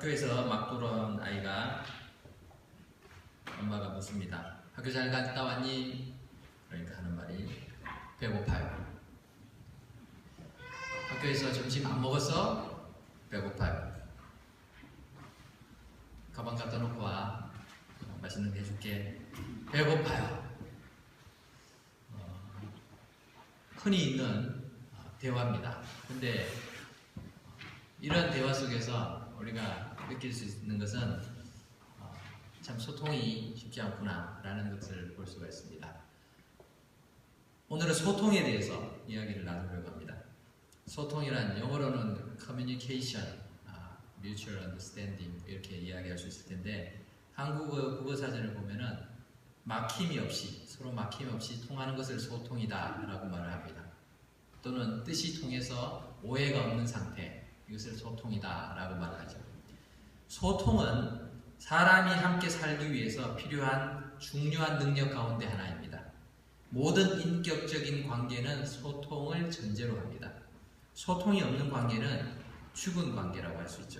학교에서 막 돌아온 아이가 엄마가 묻습니다. 학교 잘 갔다 왔니? 그러니까 하는 말이 배고파요. 학교에서 점심 안 먹었어? 배고파요. 가방 갖다 놓고 와. 맛있는 거 해줄게. 배고파요. 흔히 있는 대화입니다. 근데 이런 대화 속에서 우리가 느낄 수 있는 것은 참 소통이 쉽지 않구나 라는 것을 볼 수가 있습니다. 오늘은 소통에 대해서 이야기를 나누려고 합니다. 소통이란 영어로는 communication, mutual understanding 이렇게 이야기할 수 있을 텐데 한국어 국어사전을 보면은 막힘이 없이 서로 막힘 없이 통하는 것을 소통이다 라고 말을 합니다. 또는 뜻이 통해서 오해가 없는 상태, 이것을 소통이다 라고 말하죠. 소통은 사람이 함께 살기 위해서 필요한 중요한 능력 가운데 하나입니다. 모든 인격적인 관계는 소통을 전제로 합니다. 소통이 없는 관계는 죽은 관계라고 할 수 있죠.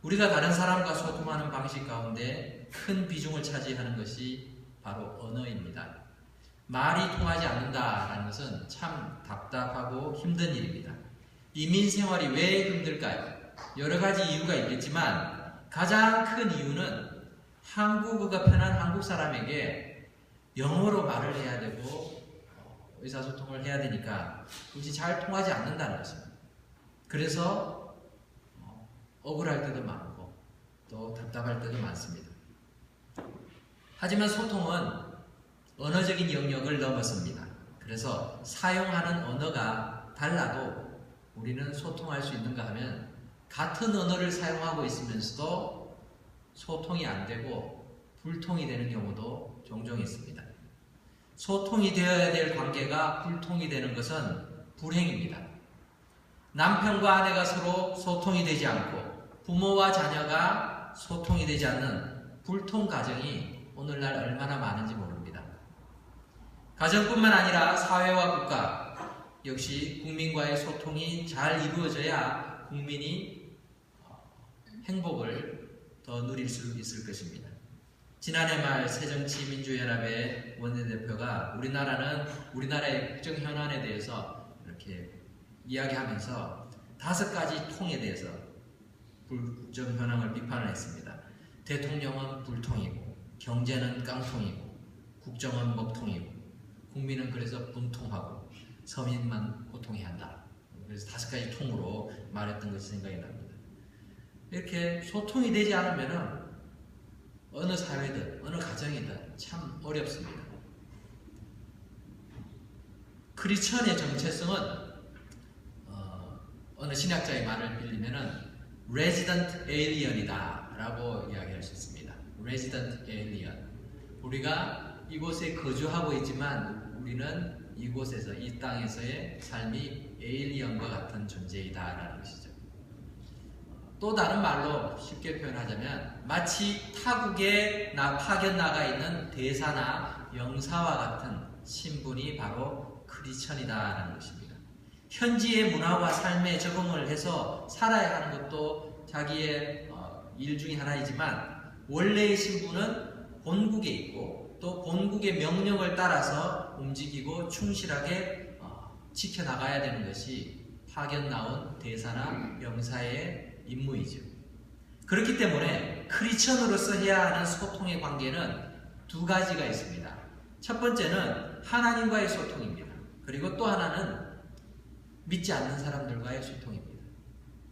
우리가 다른 사람과 소통하는 방식 가운데 큰 비중을 차지하는 것이 바로 언어입니다. 말이 통하지 않는다라는 것은 참 답답하고 힘든 일입니다. 이민 생활이 왜 힘들까요? 여러 가지 이유가 있겠지만 가장 큰 이유는 한국어가 편한 한국 사람에게 영어로 말을 해야 되고 의사소통을 해야 되니까 그것이 잘 통하지 않는다는 것입니다. 그래서 억울할 때도 많고 또 답답할 때도 많습니다. 하지만 소통은 언어적인 영역을 넘어섭니다. 그래서 사용하는 언어가 달라도 우리는 소통할 수 있는가 하면 같은 언어를 사용하고 있으면서도 소통이 안 되고 불통이 되는 경우도 종종 있습니다. 소통이 되어야 될 관계가 불통이 되는 것은 불행입니다. 남편과 아내가 서로 소통이 되지 않고 부모와 자녀가 소통이 되지 않는 불통 가정이 오늘날 얼마나 많은지 모릅니다. 가정뿐만 아니라 사회와 국가 역시 국민과의 소통이 잘 이루어져야 국민이 행복을 더 누릴 수 있을 것입니다. 지난해 말 새정치민주연합의 원내대표가 우리나라의 국정 현안에 대해서 이렇게 이야기하면서 5가지 통에 대해서 국정 현황을 비판을 했습니다. 대통령은 불통이고, 경제는 깡통이고, 국정은 먹통이고, 국민은 그래서 분통하고, 서민만 고통해야 한다. 그래서 5가지 통으로 말했던 것이 생각이 납니다. 이렇게 소통이 되지 않으면은 어느 사회든 어느 가정이든 참 어렵습니다. 크리스천의 정체성은 어느 신학자의 말을 빌리면은 resident alien이다 라고 이야기할 수 있습니다. resident alien. 우리가 이곳에 거주하고 있지만 우리는 이곳에서 이 땅에서의 삶이 에일리언과 같은 존재이다 라는 것이죠. 또 다른 말로 쉽게 표현하자면 마치 타국에 파견 나가 있는 대사나 영사와 같은 신분이 바로 크리스천이다 라는 것입니다. 현지의 문화와 삶에 적응을 해서 살아야 하는 것도 자기의 일 중에 하나이지만 원래의 신분은 본국에 있고 또 본국의 명령을 따라서 움직이고 충실하게 지켜나가야 되는 것이 파견 나온 대사나 영사의 임무이죠. 그렇기 때문에 크리스천으로서 해야 하는 소통의 관계는 2가지가 있습니다. 첫 번째는 하나님과의 소통입니다. 그리고 또 하나는 믿지 않는 사람들과의 소통입니다.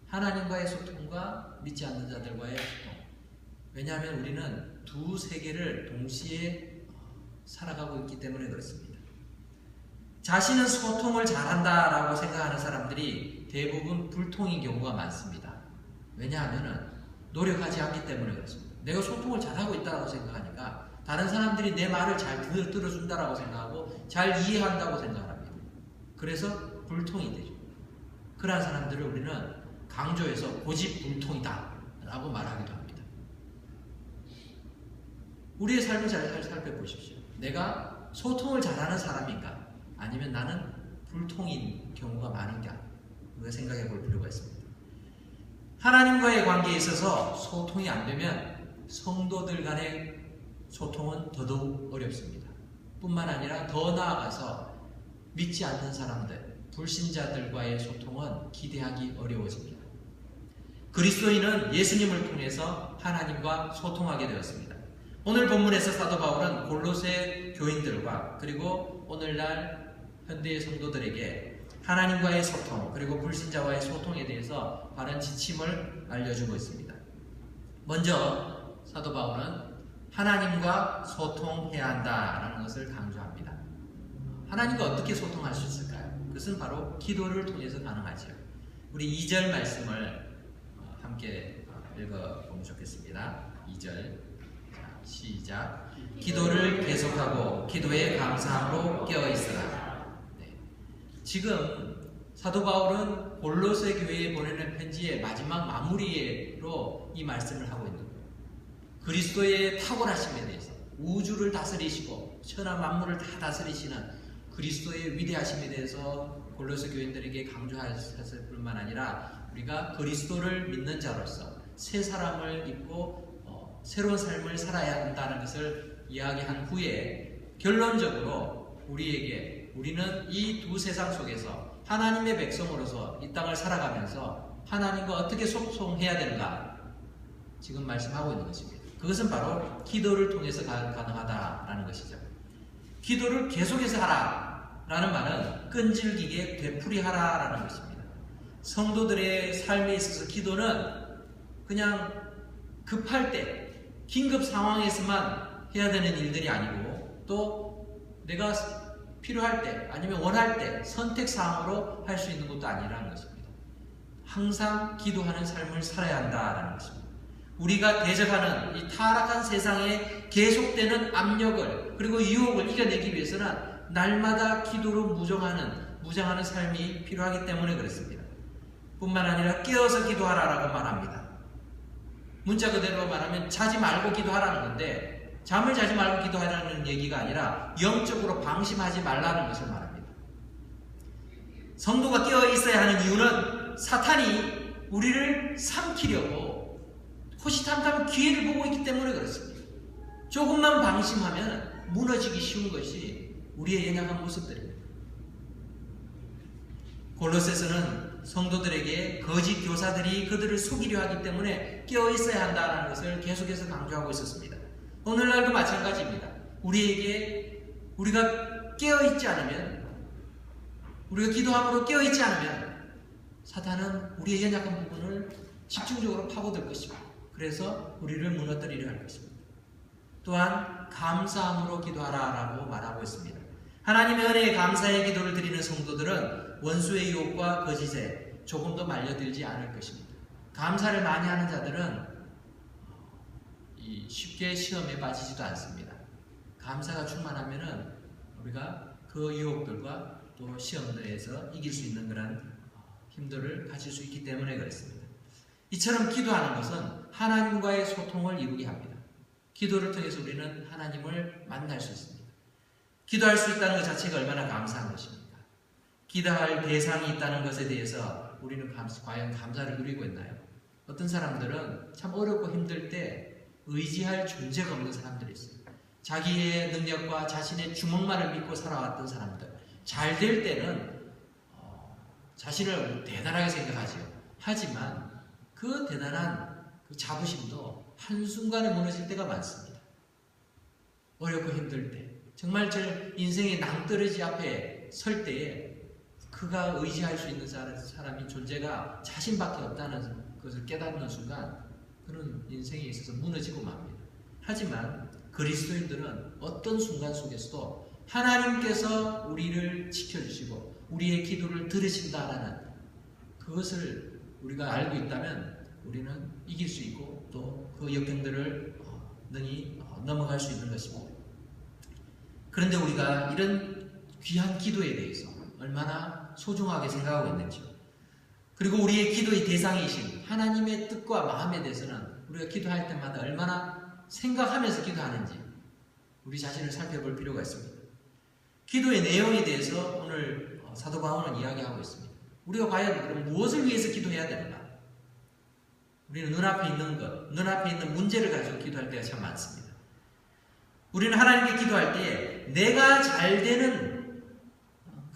하나님과의 소통과 믿지 않는 자들과의 소통. 왜냐하면 우리는 2 세계를 동시에 살아가고 있기 때문에 그렇습니다. 자신은 소통을 잘한다라고 생각하는 사람들이 대부분 불통인 경우가 많습니다. 왜냐하면 노력하지 않기 때문에 그렇습니다. 내가 소통을 잘하고 있다고 생각하니까 다른 사람들이 내 말을 잘 들어준다고 생각하고 잘 이해한다고 생각합니다. 그래서 불통이 되죠. 그러한 사람들을 우리는 강조해서 고집불통이다 라고 말하기도 합니다. 우리의 삶을 잘 살펴보십시오. 내가 소통을 잘하는 사람인가 아니면 나는 불통인 경우가 많은가 우리가 생각해 볼 필요가 있습니다. 하나님과의 관계에 있어서 소통이 안 되면 성도들 간의 소통은 더더욱 어렵습니다. 뿐만 아니라 더 나아가서 믿지 않는 사람들, 불신자들과의 소통은 기대하기 어려워집니다. 그리스도인은 예수님을 통해서 하나님과 소통하게 되었습니다. 오늘 본문에서 사도 바울은 골로새 교인들과 그리고 오늘날 현대의 성도들에게 하나님과의 소통 그리고 불신자와의 소통에 대해서 바른 지침을 알려주고 있습니다. 먼저 사도 바울은 하나님과 소통해야 한다라는 것을 강조합니다. 하나님과 어떻게 소통할 수 있을까요? 그것은 바로 기도를 통해서 가능하죠. 우리 2절 말씀을 함께 읽어보면 좋겠습니다. 2절 시작. 기도를 계속하고 기도에 감사함으로 깨어있으라. 네. 지금 사도 바울은 골로새 교회에 보내는 편지의 마지막 마무리로 이 말씀을 하고 있는 거예요. 그리스도의 탁월하심에 대해서 우주를 다스리시고 천하 만물을 다 다스리시는 그리스도의 위대하심에 대해서 골로새 교인들에게 강조하셨을 뿐만 아니라 우리가 그리스도를 믿는 자로서 새 사람을 입고 새로운 삶을 살아야 한다는 것을 이야기한 후에 결론적으로 우리는 이 두 세상 속에서 하나님의 백성으로서 이 땅을 살아가면서 하나님과 어떻게 소통해야 되는가 지금 말씀하고 있는 것입니다. 그것은 바로 기도를 통해서 가능하다라는 것이죠. 기도를 계속해서 하라 라는 말은 끈질기게 되풀이하라 라는 것입니다. 성도들의 삶에 있어서 기도는 그냥 급할 때 긴급 상황에서만 해야 되는 일들이 아니고 또 내가 필요할 때 아니면 원할 때 선택사항으로 할 수 있는 것도 아니라는 것입니다. 항상 기도하는 삶을 살아야 한다는 것입니다. 우리가 대적하는 이 타락한 세상에 계속되는 압력을 그리고 유혹을 이겨내기 위해서는 날마다 기도로 무장하는 삶이 필요하기 때문에 그렇습니다. 뿐만 아니라 깨어서 기도하라라고 말합니다. 문자 그대로 말하면 자지 말고 기도하라는 건데 잠을 자지 말고 기도하라는 얘기가 아니라 영적으로 방심하지 말라는 것을 말합니다. 성도가 깨어 있어야 하는 이유는 사탄이 우리를 삼키려고 호시탐탐 기회를 보고 있기 때문에 그렇습니다. 조금만 방심하면 무너지기 쉬운 것이 우리의 연약한 모습들입니다. 골로새서는 성도들에게 거짓 교사들이 그들을 속이려 하기 때문에 깨어 있어야 한다는 것을 계속해서 강조하고 있었습니다. 오늘날도 마찬가지입니다. 우리가 깨어 있지 않으면 우리가 기도함으로 깨어 있지 않으면 사탄은 우리의 연약한 부분을 집중적으로 파고들 것입니다. 그래서 우리를 무너뜨리려 할 것입니다. 또한 감사함으로 기도하라라고 말하고 있습니다. 하나님의 은혜에 감사의 기도를 드리는 성도들은 원수의 유혹과 거짓에 조금 더 말려들지 않을 것입니다. 감사를 많이 하는 자들은 쉽게 시험에 빠지지도 않습니다. 감사가 충만하면은 우리가 그 유혹들과 또 시험들에서 이길 수 있는 그런 힘들을 가질 수 있기 때문에 그렇습니다. 이처럼 기도하는 것은 하나님과의 소통을 이루게 합니다. 기도를 통해서 우리는 하나님을 만날 수 있습니다. 기도할 수 있다는 것 자체가 얼마나 감사한 것입니까? 기도할 대상이 있다는 것에 대해서 우리는 과연 감사를 누리고 있나요? 어떤 사람들은 참 어렵고 힘들 때 의지할 존재가 없는 사람들이 있어요. 자기의 능력과 자신의 주먹만을 믿고 살아왔던 사람들. 잘 될 때는 자신을 대단하게 생각하지요. 하지만 그 대단한 그 자부심도 한순간에 무너질 때가 많습니다. 어렵고 힘들 때. 정말 저 인생의 낭떠러지 앞에 설 때에 그가 의지할 수 있는 사람이 존재가 자신밖에 없다는 것을 깨닫는 순간 그런 인생에 있어서 무너지고 맙니다. 하지만 그리스도인들은 어떤 순간 속에서도 하나님께서 우리를 지켜주시고 우리의 기도를 들으신다라는 그것을 우리가 알고 있다면 우리는 이길 수 있고 또 그 역경들을 능히 넘어갈 수 있는 것입니다. 그런데 우리가 이런 귀한 기도에 대해서 얼마나 소중하게 생각하고 있는지요. 그리고 우리의 기도의 대상이신 하나님의 뜻과 마음에 대해서는 우리가 기도할 때마다 얼마나 생각하면서 기도하는지 우리 자신을 살펴볼 필요가 있습니다. 기도의 내용에 대해서 오늘 사도 바울은 이야기하고 있습니다. 우리가 과연 그럼 무엇을 위해서 기도해야 되는가? 우리는 눈앞에 있는 것, 눈앞에 있는 문제를 가지고 기도할 때가 참 많습니다. 우리는 하나님께 기도할 때에 내가 잘 되는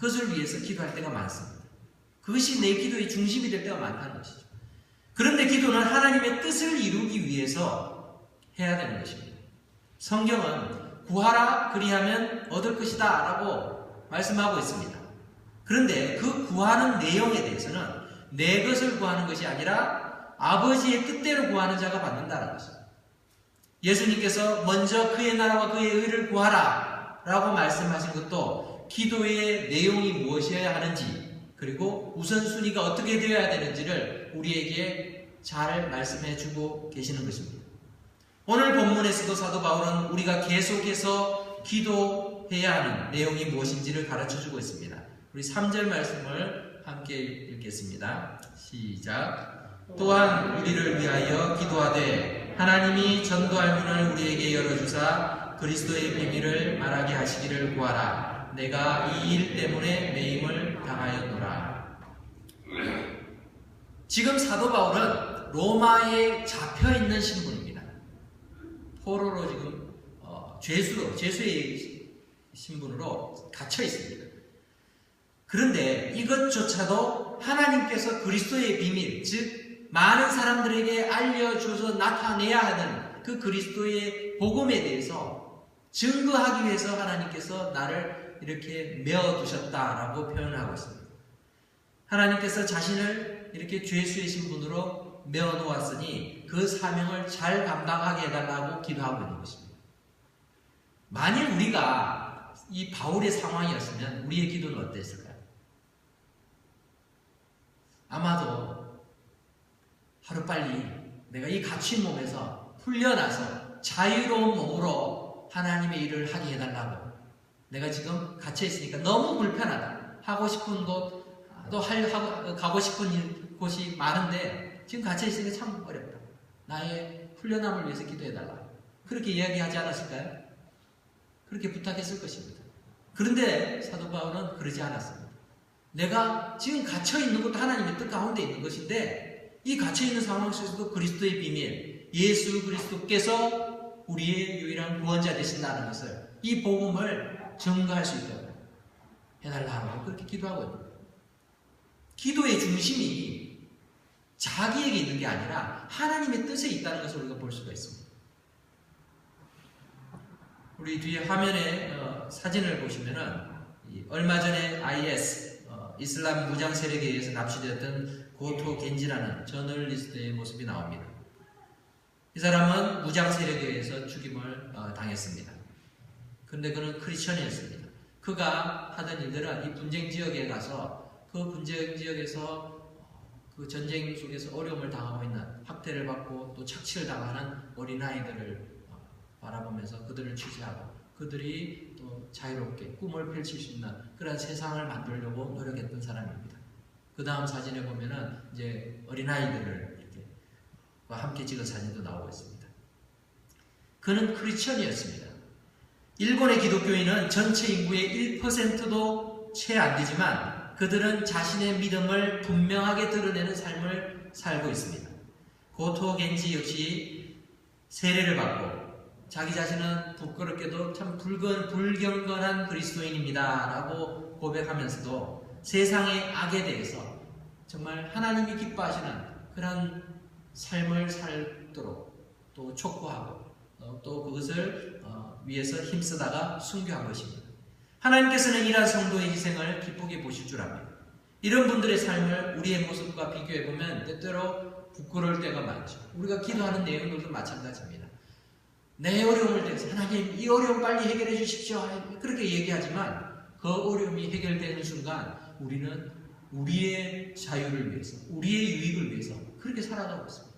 것을 위해서 기도할 때가 많습니다. 그것이 내 기도의 중심이 될 때가 많다는 것이죠. 그런데 기도는 하나님의 뜻을 이루기 위해서 해야 되는 것입니다. 성경은 구하라 그리하면 얻을 것이다 라고 말씀하고 있습니다. 그런데 그 구하는 내용에 대해서는 내 것을 구하는 것이 아니라 아버지의 뜻대로 구하는 자가 받는다는 것입니다. 예수님께서 먼저 그의 나라와 그의 의를 구하라 라고 말씀하신 것도 기도의 내용이 무엇이어야 하는지, 그리고 우선순위가 어떻게 되어야 되는지를 우리에게 잘 말씀해 주고 계시는 것입니다. 오늘 본문에서도 사도 바울은 우리가 계속해서 기도해야 하는 내용이 무엇인지를 가르쳐 주고 있습니다. 우리 3절 말씀을 함께 읽겠습니다. 시작. 또한 우리를 위하여 기도하되 하나님이 전도할 문을 우리에게 열어주사 그리스도의 비밀을 말하게 하시기를 구하라. 내가 이 일 때문에 매임을 당하였노라. 지금 사도 바울은 로마에 잡혀있는 신분입니다. 포로로 지금 죄수의 신분으로 갇혀 있습니다. 그런데 이것조차도 하나님께서 그리스도의 비밀, 즉 많은 사람들에게 알려줘서 나타내야 하는 그 그리스도의 복음에 대해서 증거하기 위해서 하나님께서 나를 이렇게 메어두셨다라고 표현하고 있습니다. 하나님께서 자신을 이렇게 죄수의 신분으로 메어놓았으니 그 사명을 잘 감당하게 해달라고 기도하고 있는 것입니다. 만일 우리가 이 바울의 상황이었으면 우리의 기도는 어땠을까요? 아마도 하루빨리 내가 이 갇힌 몸에서 풀려나서 자유로운 몸으로 하나님의 일을 하게 해달라고, 내가 지금 갇혀있으니까 너무 불편하다, 하고 싶은 곳 또 가고 싶은 곳이 많은데 지금 갇혀있으니까 참 어렵다, 나의 풀려남을 위해서 기도해달라, 그렇게 이야기하지 않았을까요? 그렇게 부탁했을 것입니다. 그런데 사도 바울은 그러지 않았습니다. 내가 지금 갇혀있는 것도 하나님의 뜻 가운데 있는 것인데 이 갇혀있는 상황 속에서도 그리스도의 비밀, 예수 그리스도께서 우리의 유일한 구원자 되신다는 것을, 이 복음을 증거할 수 있도록 해달라고 그렇게 기도하고 있는 거예요. 기도의 중심이 자기에게 있는 게 아니라 하나님의 뜻에 있다는 것을 우리가 볼 수가 있습니다. 우리 뒤에 화면에 사진을 보시면은 얼마 전에 IS 이슬람 무장 세력에 의해서 납치되었던 고토 겐지라는 저널리스트의 모습이 나옵니다. 이 사람은 무장 세력에 의해서 죽임을 당했습니다. 그런데 그는 크리스천이었습니다. 그가 하던 일들은 이 분쟁 지역에 가서 그 분쟁 지역에서 그 전쟁 속에서 어려움을 당하고 있는, 학대를 받고 또 착취를 당하는 어린아이들을 바라보면서 그들을 취재하고 그들이 또 자유롭게 꿈을 펼칠 수 있는 그런 세상을 만들려고 노력했던 사람입니다. 그 다음 사진에 보면은 이제 어린아이들을 이렇게 함께 찍은 사진도 나오고 있습니다. 그는 크리스천이었습니다. 일본의 기독교인은 전체 인구의 1%도 채 안 되지만 그들은 자신의 믿음을 분명하게 드러내는 삶을 살고 있습니다. 고토 겐지 역시 세례를 받고 자기 자신은 부끄럽게도 참 불경건한 그리스도인입니다 라고 고백하면서도 세상의 악에 대해서 정말 하나님이 기뻐하시는 그런 삶을 살도록 또 촉구하고 또 그것을 위해서 힘쓰다가 순교한 것입니다. 하나님께서는 이러한 성도의 희생을 기쁘게 보실 줄 압니다. 이런 분들의 삶을 우리의 모습과 비교해보면 때때로 부끄러울 때가 많죠. 우리가 기도하는 내용들도 마찬가지입니다. 내 어려움을 대해서 하나님 이 어려움 빨리 해결해 주십시오 그렇게 얘기하지만 그 어려움이 해결되는 순간 우리는 우리의 자유를 위해서, 우리의 유익을 위해서 그렇게 살아가고 있습니다.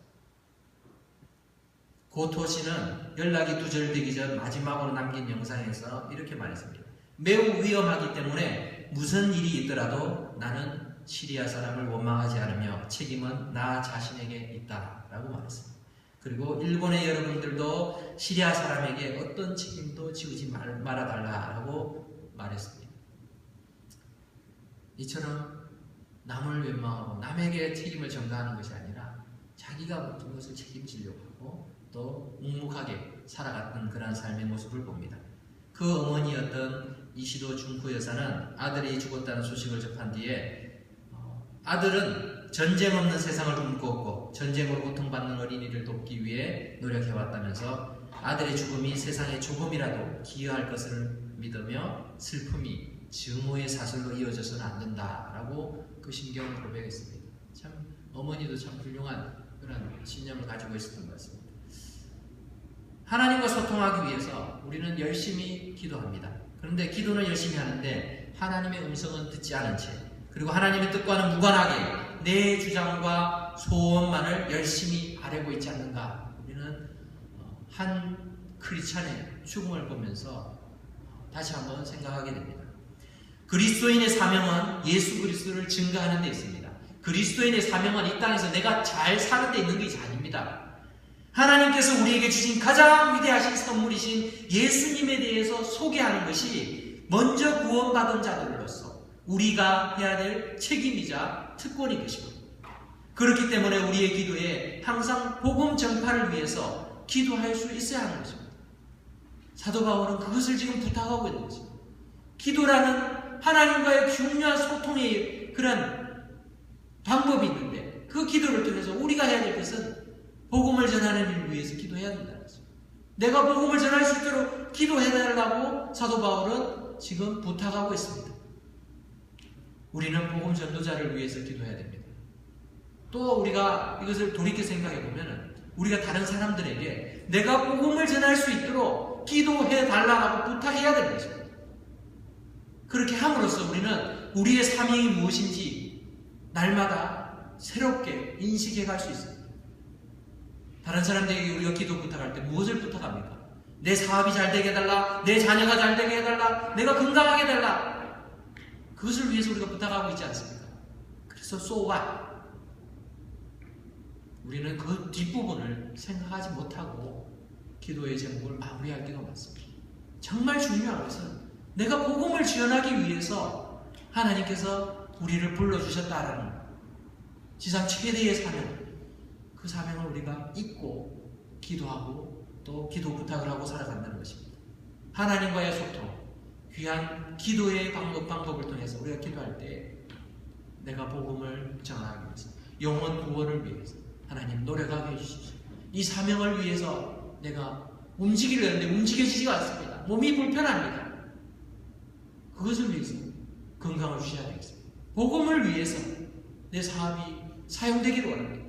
고토 씨는 연락이 두절되기 전 마지막으로 남긴 영상에서 이렇게 말했습니다. 매우 위험하기 때문에 무슨 일이 있더라도 나는 시리아 사람을 원망하지 않으며 책임은 나 자신에게 있다 라고 말했습니다. 그리고 일본의 여러분들도 시리아 사람에게 어떤 책임도 지우지 말아달라고 말했습니다. 이처럼 남을 원망하고 남에게 책임을 전가하는 것이 아니라 자기가 모든 것을 책임지려고 하고 또 묵묵하게 살아갔던 그러한 삶의 모습을 봅니다. 그 어머니였던 이시도 중쿠 여사는 아들이 죽었다는 소식을 접한 뒤에 아들은 전쟁 없는 세상을 꿈꾸었고 전쟁으로 고통받는 어린이를 돕기 위해 노력해왔다면서 아들의 죽음이 세상에 조금이라도 기여할 것을 믿으며 슬픔이 증오의 사슬로 이어져서는 안 된다라고 그 심경을 고백했습니다. 참 어머니도 참 훌륭한 그런 신념을 가지고 있었던 것 같습니다. 하나님과 소통하기 위해서 우리는 열심히 기도합니다. 그런데 기도는 열심히 하는데 하나님의 음성은 듣지 않은 채 그리고 하나님의 뜻과는 무관하게 내 주장과 소원만을 열심히 아뢰고 있지 않는가. 우리는 한 크리스찬의 죽음을 보면서 다시 한번 생각하게 됩니다. 그리스도인의 사명은 예수 그리스도를 증거하는 데 있습니다. 그리스도인의 사명은 이 땅에서 내가 잘 사는 데 있는 것이 아닙니다. 하나님께서 우리에게 주신 가장 위대하신 선물이신 예수님에 대해서 소개하는 것이 먼저 구원받은 자들로서 우리가 해야 될 책임이자 특권인 것입니다. 그렇기 때문에 우리의 기도에 항상 복음 전파를 위해서 기도할 수 있어야 하는 것입니다. 사도 바울은 그것을 지금 부탁하고 있는 것입니다. 기도라는 하나님과의 중요한 소통의 그런 방법이 있는데 그 기도를 통해서 우리가 해야 될 것은 복음을 전하는 일을 위해서 기도해야 된다는 것입니다. 내가 복음을 전할 수 있도록 기도해달라고 사도 바울은 지금 부탁하고 있습니다. 우리는 복음 전도자를 위해서 기도해야 됩니다. 또 우리가 이것을 돌이켜 생각해 보면 우리가 다른 사람들에게 내가 복음을 전할 수 있도록 기도해달라고 부탁해야 되는 것입니다. 그렇게 함으로써 우리는 우리의 사명이 무엇인지 날마다 새롭게 인식해 갈 수 있습니다. 다른 사람들에게 우리가 기도 부탁할 때 무엇을 부탁합니까? 내 사업이 잘 되게 해달라, 내 자녀가 잘 되게 해달라, 내가 건강하게 해달라. 그것을 위해서 우리가 부탁하고 있지 않습니까? 그래서 so what? 우리는 그 뒷부분을 생각하지 못하고 기도의 제목을 마무리할 때가 많습니다. 정말 중요한 것은 내가 복음을 지원하기 위해서 하나님께서 우리를 불러주셨다라는 지상 최대의 사명, 그 사명을 우리가 잊고 기도하고 또 기도 부탁을 하고 살아간다는 것입니다. 하나님과의 소통, 귀한 기도의 방법을 통해서 우리가 기도할 때 내가 복음을 전하기 위해서, 영혼 구원을 위해서 하나님 노력하게 해주십시오. 이 사명을 위해서 내가 움직이려는데 움직여지지가 않습니다. 몸이 불편합니다. 그것을 위해서 건강을 주셔야 되겠습니다. 복음을 위해서 내 사업이 사용되기를 원합니다.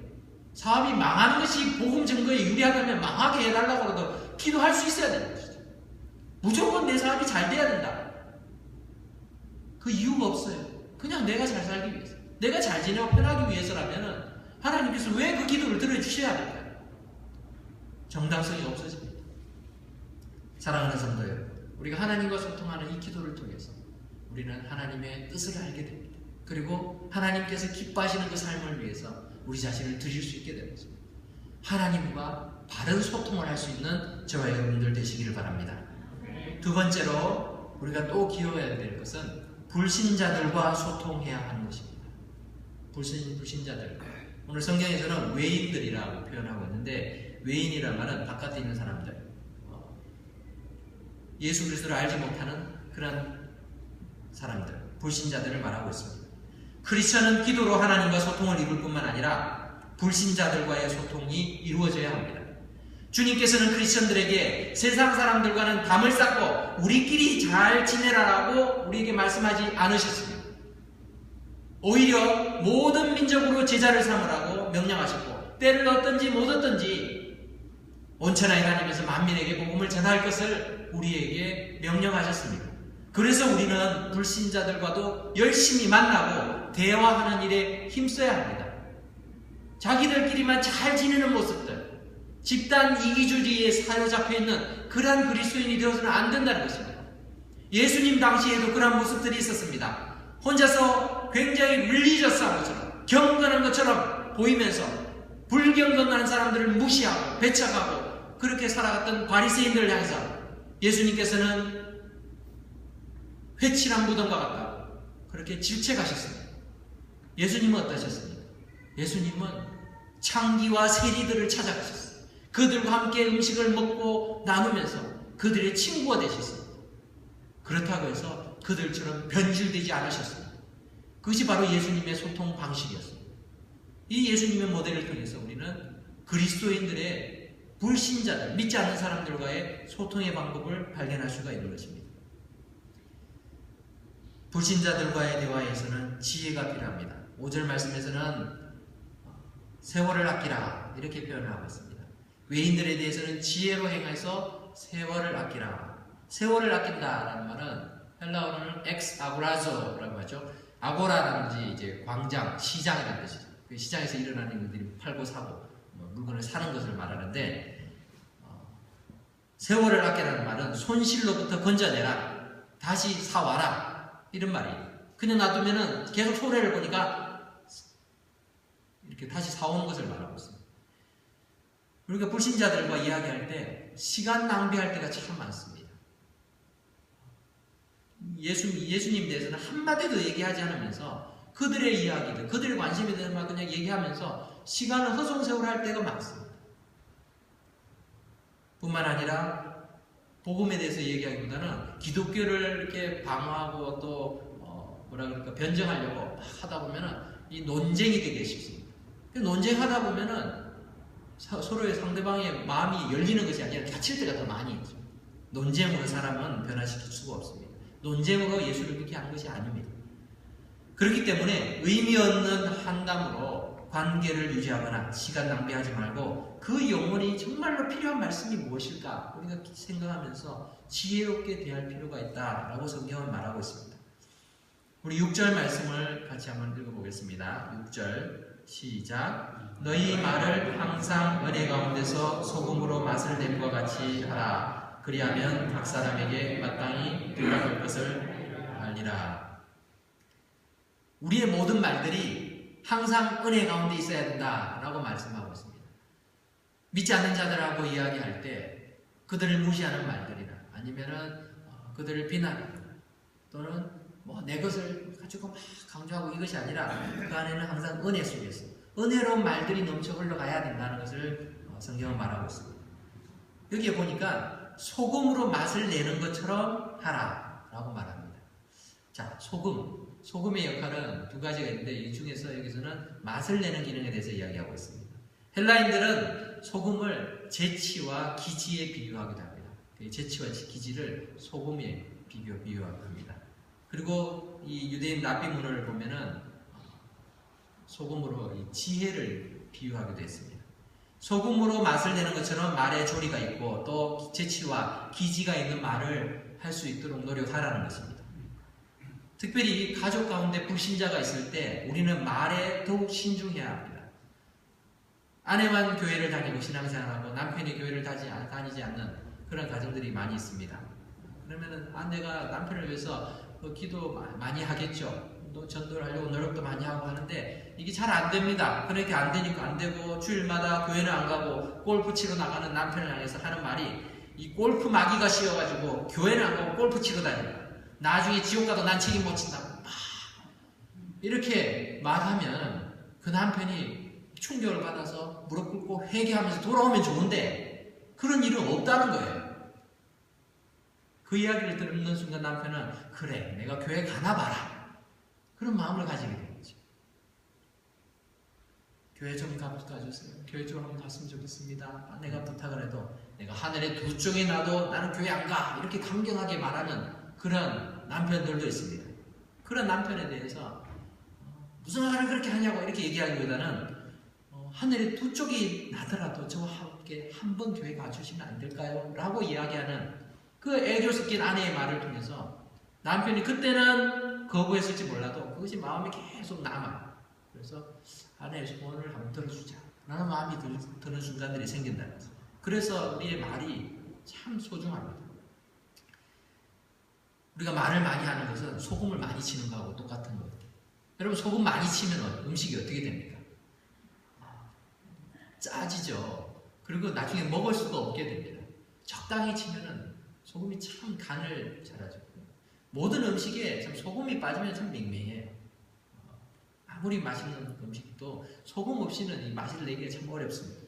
사업이 망하는 것이 복음 증거에 유리하다면 망하게 해달라고 해도 기도할 수 있어야 되는 것이죠. 무조건 내 사업이 잘 돼야 된다. 그 이유가 없어요. 그냥 내가 잘 살기 위해서, 내가 잘 지내고 편하기 위해서라면 하나님께서 왜 그 기도를 들어주셔야 될까요? 정당성이 없어집니다. 사랑하는 성도 여러분, 우리가 하나님과 소통하는 이 기도를 통해서 우리는 하나님의 뜻을 알게 됩니다. 그리고 하나님께서 기뻐하시는 그 삶을 위해서 우리 자신을 드릴 수 있게 되는 것입니다. 하나님과 바른 소통을 할 수 있는 저와 여러분들 되시기를 바랍니다. 두 번째로 우리가 또 기억해야 될 것은 불신자들과 소통해야 하는 것입니다. 불신자들. 오늘 성경에서는 외인들이라고 표현하고 있는데, 외인이라는 말은 바깥에 있는 사람들, 예수 그리스도를 알지 못하는 그런 사람들, 불신자들을 말하고 있습니다. 크리스천은 기도로 하나님과 소통을 이룰 뿐만 아니라 불신자들과의 소통이 이루어져야 합니다. 주님께서는 크리스천들에게 세상 사람들과는 담을 쌓고 우리끼리 잘 지내라라고 우리에게 말씀하지 않으셨습니다. 오히려 모든 민족으로 제자를 삼으라고 명령하셨고, 때를 얻든지 못 얻든지 온천하에 다니면서 만민에게 복음을 전할 것을 우리에게 명령하셨습니다. 그래서 우리는 불신자들과도 열심히 만나고 대화하는 일에 힘써야 합니다. 자기들끼리만 잘 지내는 모습들, 집단 이기주의에 사로잡혀 있는 그러한 그리스도인이 되어서는 안 된다는 것입니다. 예수님 당시에도 그러한 모습들이 있었습니다. 혼자서 굉장히 릴리저스한 것처럼, 경건한 것처럼 보이면서 불경건한 사람들을 무시하고 배척하고 그렇게 살아갔던 바리새인들을 향해서 예수님께서는 회칠한 무덤과 같다고 그렇게 질책하셨습니다. 예수님은 어떠셨습니까? 예수님은 창기와 세리들을 찾아가셨어요. 그들과 함께 음식을 먹고 나누면서 그들의 친구가 되셨어요. 그렇다고 해서 그들처럼 변질되지 않으셨습니다. 그것이 바로 예수님의 소통 방식이었습니다. 이 예수님의 모델을 통해서 우리는 그리스도인들의 불신자들, 믿지 않는 사람들과의 소통의 방법을 발견할 수가 있는 것입니다. 불신자들과의 대화에서는 지혜가 필요합니다. 5절 말씀에서는 세월을 아끼라 이렇게 표현을 하고 있습니다. 외인들에 대해서는 지혜로 행해서 세월을 아끼라. 세월을 아낀다라는 말은 헬라어로는 엑스 아고라조라고 하죠. 아고라라는 게 이제 광장, 시장이라는 뜻이죠. 그 시장에서 일어나는 일들이 팔고 사고 물건을 사는 것을 말하는데, 세월을 아끼라는 말은 손실로부터 건져내라, 다시 사와라 이런 말이에요. 그냥 놔두면은 계속 손해를 보니까 이렇게 다시 사오는 것을 말하고 있습니다. 우리가 불신자들과 이야기할 때 시간 낭비할 때가 참 많습니다. 예수님 대해서는 한마디도 얘기하지 않으면서 그들의 이야기들, 그들의 관심이 되는 말 그냥 얘기하면서 시간을 허송세월할 때가 많습니다. 뿐만 아니라 복음에 대해서 얘기하기보다는 기독교를 이렇게 방어하고 또 뭐라 그럴까 변정하려고 하다 보면은 이 논쟁이 되게 쉽습니다. 논쟁하다 보면은 서로의 상대방의 마음이 열리는 것이 아니라 닫힐 때가 더 많이 있죠. 논쟁으로 사람은 변화시킬 수가 없습니다. 논쟁으로 예수를 믿게 하는 것이 아닙니다. 그렇기 때문에 의미 없는 한담으로 관계를 유지하거나 시간 낭비하지 말고 그 영혼이 정말로 필요한 말씀이 무엇일까 우리가 생각하면서 지혜롭게 대할 필요가 있다라고 성경은 말하고 있습니다. 우리 6절 말씀을 같이 한번 읽어보겠습니다. 6절 시작. 너희 말을 항상 은혜 가운데서 소금으로 맛을 냄과 같이 하라. 그리하면 각 사람에게 마땅히 들어갈 것을 알리라. 우리의 모든 말들이 항상 은혜 가운데 있어야 된다라고 말씀하고 있습니다. 믿지 않는 자들하고 이야기할 때 그들을 무시하는 말들이나 아니면은 그들을 비난하거나 또는 뭐 내 것을 가지고 막 강조하고 이것이 아니라 그 안에는 항상 은혜 속에서 은혜로운 말들이 넘쳐 흘러가야 된다는 것을 성경은 말하고 있습니다. 여기에 보니까 소금으로 맛을 내는 것처럼 하라라고 말합니다. 자, 소금의 역할은 두 가지가 있는데 이 중에서 여기서는 맛을 내는 기능에 대해서 이야기하고 있습니다. 헬라인들은 소금을 재치와 기지에 비유하기도 합니다. 재치와 기지를 소금에 비유하기도 합니다. 그리고 이 유대인 랍비 문헌을 보면은 소금으로 이 지혜를 비유하기도 했습니다. 소금으로 맛을 내는 것처럼 말에 조리가 있고 또 재치와 기지가 있는 말을 할 수 있도록 노력하라는 것입니다. 특별히 가족 가운데 불신자가 있을 때 우리는 말에 더욱 신중해야 합니다. 아내만 교회를 다니고 신앙생활하고 남편이 교회를 다니지 않는 그런 가정들이 많이 있습니다. 그러면은 아내가 남편을 위해서 기도 많이 하겠죠. 또 전도를 하려고 노력도 많이 하고 하는데 이게 잘 안 됩니다. 그렇게 안 되니까 안 되고 주일마다 교회는 안 가고 골프 치러 나가는 남편을 향해서 하는 말이 이 골프 마귀가 씌워가지고 교회는 안 가고 골프 치러 다닌다. 나중에 지옥 가도 난 책임 못 진다고 이렇게 말하면 그 남편이 충격을 받아서 무릎 꿇고 회개하면서 돌아오면 좋은데 그런 일은 없다는 거예요. 그 이야기를 듣는 순간 남편은 그래 내가 교회 가나 봐라 그런 마음을 가지게 되는 거죠. 교회 좀 가주세요. 교회 좀 한번 갔으면 좋겠습니다. 내가 부탁을 해도 내가 하늘에 두 쪽에 놔도 나는 교회 안 가 이렇게 강경하게 말하는 그런 남편들도 있습니다. 그런 남편에 대해서 무슨 말을 그렇게 하냐고 이렇게 얘기하기보다는 하늘에 두 쪽이 나더라도 저와 함께 한번 교회 가주시면 안 될까요? 라고 이야기하는 그 애교 섞인 아내의 말을 통해서 남편이 그때는 거부했을지 몰라도 그것이 마음에 계속 남아. 그래서 아내의 소원을 한번 들어주자 라는 마음이 드는 순간들이 생긴다는 거죠. 그래서 우리의 말이 참 소중합니다. 우리가 말을 많이 하는 것은 소금을 많이 치는 거하고 똑같은 거예요. 여러분 소금 많이 치면 음식이 어떻게 됩니까? 짜지죠. 그리고 나중에 먹을 수도 없게 됩니다. 적당히 치면은 소금이 참 간을 잘하죠. 모든 음식에 참 소금이 빠지면 참 맹맹해요. 아무리 맛있는 음식도 소금 없이는 이 맛을 내기가 참 어렵습니다.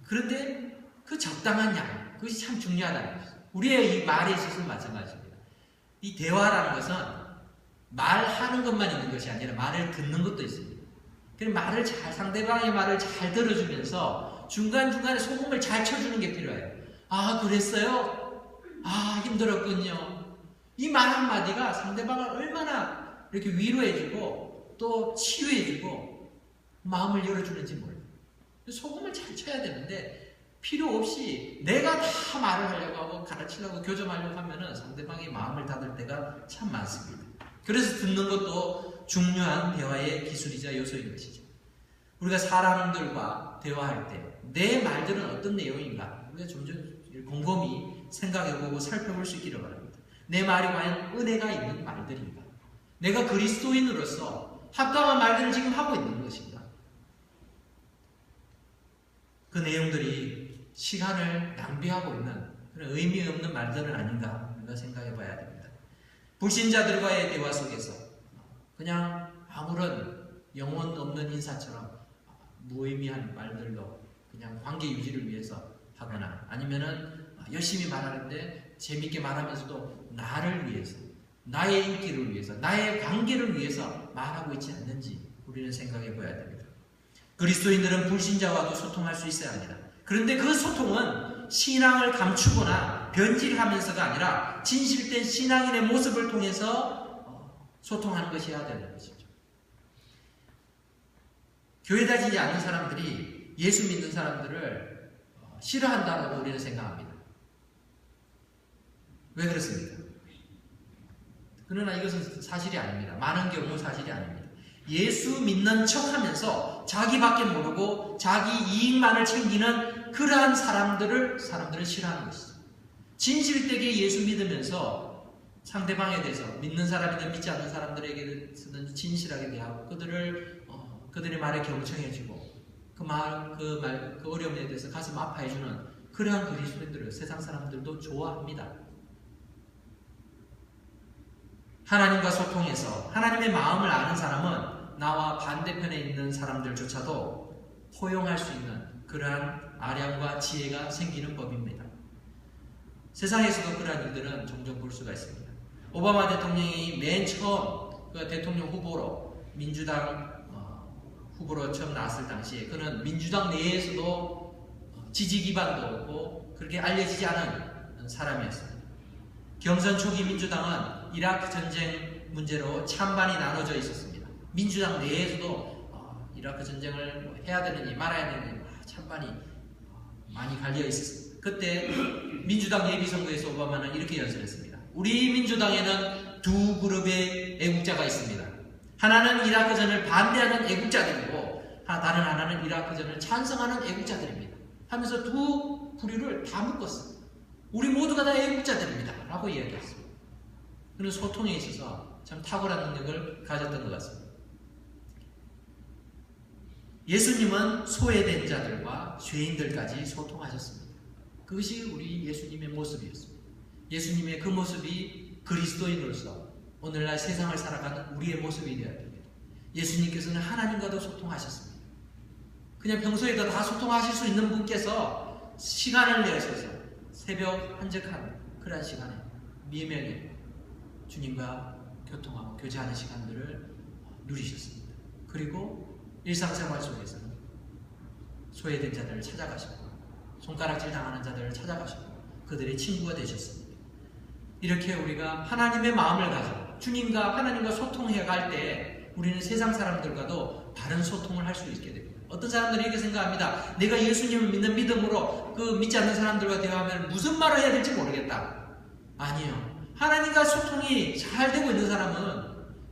그런데 그 적당한 양, 그것이 참 중요하다는 것이죠. 우리의 이 말에 있어서 마찬가지입니다. 이 대화라는 것은 말하는 것만 있는 것이 아니라 말을 듣는 것도 있습니다. 그래서 상대방의 말을 잘 들어주면서 중간중간에 소금을 잘 쳐주는 게 필요해요. 아, 그랬어요? 아, 힘들었군요. 이 말 한마디가 상대방을 얼마나 이렇게 위로해주고 또 치유해주고 마음을 열어주는지 몰라요. 소금을 잘 쳐야 되는데 필요 없이 내가 다 말을 하려고 하고 가르치려고 교정하려고 하면은 상대방의 마음을 닫을 때가 참 많습니다. 그래서 듣는 것도 중요한 대화의 기술이자 요소인 것이죠. 우리가 사람들과 대화할 때 내 말들은 어떤 내용인가 우리가 좀 곰곰이 생각해보고 살펴볼 수 있기를 바랍니다. 내 말이 과연 은혜가 있는 말들인가? 내가 그리스도인으로서 합당한 말들을 지금 하고 있는 것인가? 그 내용들이 시간을 낭비하고 있는 그런 의미 없는 말들은 아닌가 우리가 생각해 봐야 됩니다. 불신자들과의 대화 속에서 그냥 아무런 영혼 없는 인사처럼 무의미한 말들로 그냥 관계 유지를 위해서 하거나 아니면은 열심히 말하는데 재밌게 말하면서도 나를 위해서 나의 인기를 위해서 나의 관계를 위해서 말하고 있지 않는지 우리는 생각해 봐야 됩니다. 그리스도인들은 불신자와도 소통할 수 있어야 합니다. 그런데 그 소통은 신앙을 감추거나 변질하면서가 아니라 진실된 신앙인의 모습을 통해서 소통하는 것이어야 되는 것이죠. 교회 다니지 않는 사람들이 예수 믿는 사람들을 싫어한다고 우리는 생각합니다. 왜 그렇습니까? 그러나 이것은 사실이 아닙니다. 많은 경우 사실이 아닙니다. 예수 믿는 척하면서 자기밖에 모르고 자기 이익만을 챙기는 그러한 사람들을 싫어하는 것이죠. 진실되게 예수 믿으면서 상대방에 대해서 믿는 사람이든 믿지 않는 사람들에게는 진실하게 대하고 그들의 말에 경청해주고 그 어려움에 대해서 가슴 아파해주는 그러한 그리스도인들을 세상 사람들도 좋아합니다. 하나님과 소통해서 하나님의 마음을 아는 사람은 나와 반대편에 있는 사람들조차도 포용할 수 있는 그러한 아량과 지혜가 생기는 법입니다. 세상에서도 그러한 일들은 종종 볼 수가 있습니다. 오바마 대통령이 맨 처음 그 대통령 후보로 민주당 후보로 처음 나왔을 당시에 그는 민주당 내에서도 지지 기반도 없고 그렇게 알려지지 않은 사람이었습니다. 경선 초기 민주당은 이라크 전쟁 문제로 찬반이 나눠져 있었습니다. 민주당 내에서도 이라크 전쟁을 해야 되느니 말아야 되느니 찬반이 많이 갈려 있었습니다. 그때 민주당 예비선거에서 오바마는 이렇게 연설했습니다. 우리 민주당에는 두 그룹의 애국자가 있습니다. 하나는 이라크전을 반대하는 애국자들이고 다른 하나는 이라크전을 찬성하는 애국자들입니다. 하면서 두 부류를 다 묶었습니다. 우리 모두가 다 애국자들입니다. 라고 이야기했습니다. 그런 소통에 있어서 참 탁월한 능력을 가졌던 것 같습니다. 예수님은 소외된 자들과 죄인들까지 소통하셨습니다. 그것이 우리 예수님의 모습이었습니다. 예수님의 그 모습이 그리스도인으로서 오늘날 세상을 살아가는 우리의 모습이 되어야 됩니다. 예수님께서는 하나님과도 소통하셨습니다. 그냥 평소에도 다 소통하실 수 있는 분께서 시간을 내셔서 새벽 한적한 그런 시간에 미명에 주님과 교통하고 교제하는 시간들을 누리셨습니다. 그리고 일상생활 속에서는 소외된 자들을 찾아가셨고 손가락질 당하는 자들을 찾아가셨고 그들의 친구가 되셨습니다. 이렇게 우리가 하나님의 마음을 가지고 주님과 하나님과 소통해 갈 때 우리는 세상 사람들과도 바른 소통을 할 수 있게 됩니다. 어떤 사람들이 이렇게 생각합니다. 내가 예수님을 믿는 믿음으로 그 믿지 않는 사람들과 대화하면 무슨 말을 해야 될지 모르겠다. 아니요. 하나님과 소통이 잘 되고 있는 사람은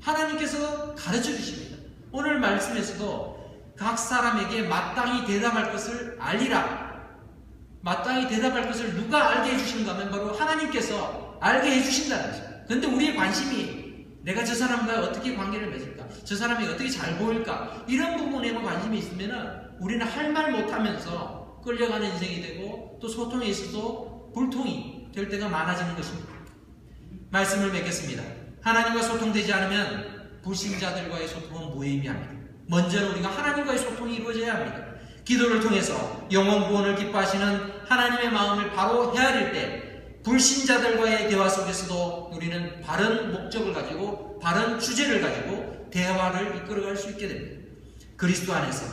하나님께서 가르쳐 주십니다. 오늘 말씀에서도 각 사람에게 마땅히 대답할 것을 알리라. 마땅히 대답할 것을 누가 알게 해주시는가 하면 바로 하나님께서 알게 해주신다는 것입니다. 그런데 우리의 관심이 내가 저 사람과 어떻게 관계를 맺을까? 저 사람이 어떻게 잘 보일까? 이런 부분에만 관심이 있으면 우리는 할 말 못하면서 끌려가는 인생이 되고 또 소통에 있어도 불통이 될 때가 많아지는 것입니다. 말씀을 맺겠습니다. 하나님과 소통되지 않으면 불신자들과의 소통은 무의미합니다. 먼저는 우리가 하나님과의 소통이 이루어져야 합니다. 기도를 통해서 영혼 구원을 기뻐하시는 하나님의 마음을 바로 헤아릴 때 불신자들과의 대화 속에서도 우리는 바른 목적을 가지고 바른 주제를 가지고 대화를 이끌어갈 수 있게 됩니다. 그리스도 안에서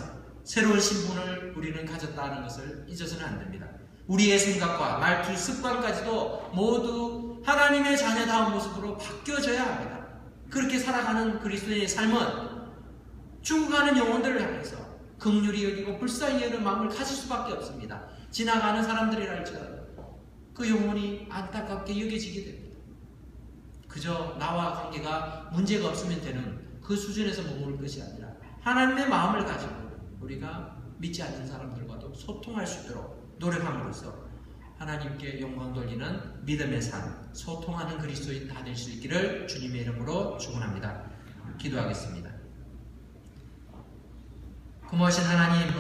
새로운 신분을 우리는 가졌다는 것을 잊어서는 안 됩니다. 우리의 생각과 말투, 습관까지도 모두 하나님의 자녀다운 모습으로 바뀌어져야 합니다. 그렇게 살아가는 그리스도인의 삶은 죽어가는 영혼들을 향해서 긍휼히 여기고 불쌍히 여기는 마음을 가질 수밖에 없습니다. 지나가는 사람들이라 할지라도 그 영혼이 안타깝게 여겨지게 됩니다. 그저 나와 관계가 문제가 없으면 되는 그 수준에서 머무를 것이 아니라 하나님의 마음을 가지고 우리가 믿지 않는 사람들과도 소통할 수 있도록 노력함으로써 하나님께 영광 돌리는 믿음의 삶, 소통하는 그리스도인 다 될 수 있기를 주님의 이름으로 축원합니다. 기도하겠습니다. 고마우신 하나님,